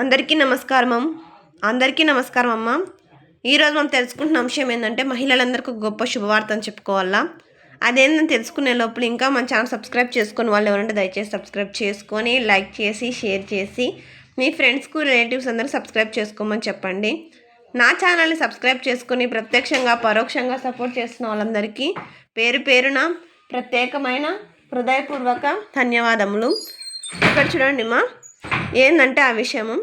అందరికీ నమస్కారం అమ్మ. ఈరోజు మనం తెలుసుకుంటున్న అంశం ఏంటంటే మహిళలందరికీ గొప్ప శుభవార్త అని చెప్పుకోవాలా. అదేందని తెలుసుకునే లోపల ఇంకా మన ఛానల్ సబ్స్క్రైబ్ చేసుకొని వాళ్ళు ఎవరంటే దయచేసి సబ్స్క్రైబ్ చేసుకొని లైక్ చేసి షేర్ చేసి మీ ఫ్రెండ్స్కు రిలేటివ్స్ అందరూ సబ్స్క్రైబ్ చేసుకోమని చెప్పండి. నా ఛానల్ని సబ్స్క్రైబ్ చేసుకొని ప్రత్యక్షంగా పరోక్షంగా సపోర్ట్ చేస్తున్న వాళ్ళందరికీ పేరు పేరున ప్రత్యేకమైన హృదయపూర్వక ధన్యవాదములు. ఇక్కడ చూడండి మా ఏంటంటే ఆ విషయము,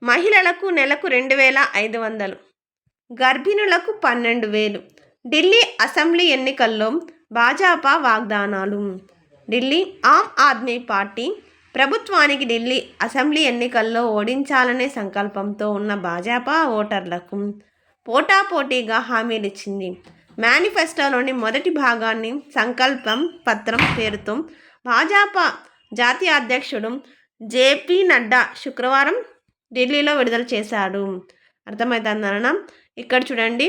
మహిళలకు నెలకు 2500, గర్భిణులకు 12,000. ఢిల్లీ అసెంబ్లీ ఎన్నికల్లో భాజపా వాగ్దానాలు. ఢిల్లీ ఆమ్ ఆద్మీ పార్టీ ప్రభుత్వానికి ఢిల్లీ అసెంబ్లీ ఎన్నికల్లో ఓడించాలనే సంకల్పంతో ఉన్న భాజపా ఓటర్లకు పోటాపోటీగా హామీలిచ్చింది. మేనిఫెస్టోలోని మొదటి భాగాన్ని సంకల్పం పత్రం పేరుతో భాజపా జాతీయ అధ్యక్షుడు జేపీ నడ్డా శుక్రవారం ఢిల్లీలో విడుదల చేశాడు. అర్థమవుతుందన్న ఇక్కడ చూడండి,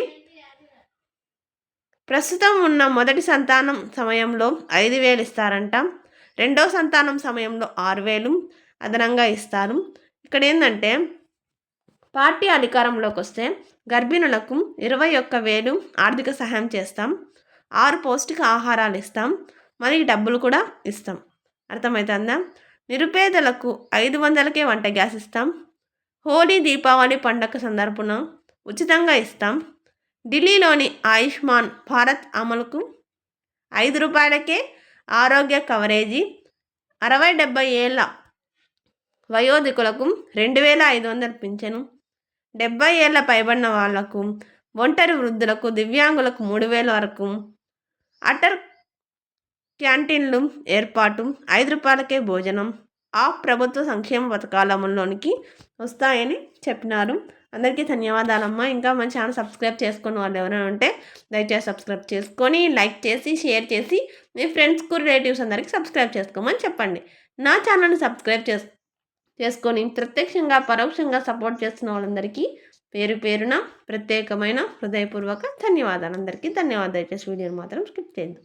ప్రస్తుతం ఉన్న మొదటి సంతానం సమయంలో 5,000 ఇస్తారంట, రెండో సంతానం సమయంలో 6,000 అదనంగా ఇస్తారు. ఇక్కడ ఏంటంటే పార్టీ అధికారంలోకి వస్తే గర్భిణులకు 21,000 ఆర్థిక సహాయం చేస్తాం, 6 పౌష్టిక ఆహారాలు ఇస్తాం, మరి డబ్బులు కూడా ఇస్తాం. అర్థమవుతుందా? నిరుపేదలకు 500కే వంట గ్యాస్ ఇస్తాం, హోలీ దీపావళి పండగ సందర్భన ఉచితంగా ఇస్తాం, ఢిల్లీలోని ఆయుష్మాన్ భారత్ అమలుకు 5 రూపాయలకే ఆరోగ్య కవరేజీ, 60-70 ఏళ్ళ వయోధికులకు 2,500 పింఛను, 70 ఏళ్ళ పైబడిన వాళ్లకు, ఒంటరి వృద్ధులకు, దివ్యాంగులకు 3,000 వరకు, అటల్ క్యాంటీన్లు ఏర్పాటు, 5 రూపాయలకే భోజనం, ప్రభుత్వ సంక్షేమ పథకాల అమల్లోనికి వస్తాయని చెప్పినారు. అందరికీ ధన్యవాదాలమ్మా. ఇంకా మన ఛానల్ సబ్స్క్రైబ్ చేసుకుని వాళ్ళు ఎవరైనా ఉంటే దయచేసి సబ్స్క్రైబ్ చేసుకొని లైక్ చేసి షేర్ చేసి మీ ఫ్రెండ్స్కు రిలేటివ్స్ అందరికీ సబ్స్క్రైబ్ చేసుకోమని చెప్పండి. నా ఛానల్ని సబ్స్క్రైబ్ చేసుకొని ప్రత్యక్షంగా పరోక్షంగా సపోర్ట్ చేస్తున్న వాళ్ళందరికీ పేరు పేరున ప్రత్యేకమైన హృదయపూర్వక ధన్యవాదాలు. అందరికీ ధన్యవాదాలు. దయచేసి వీడియోని మాత్రం స్కిప్ చేయద్దు.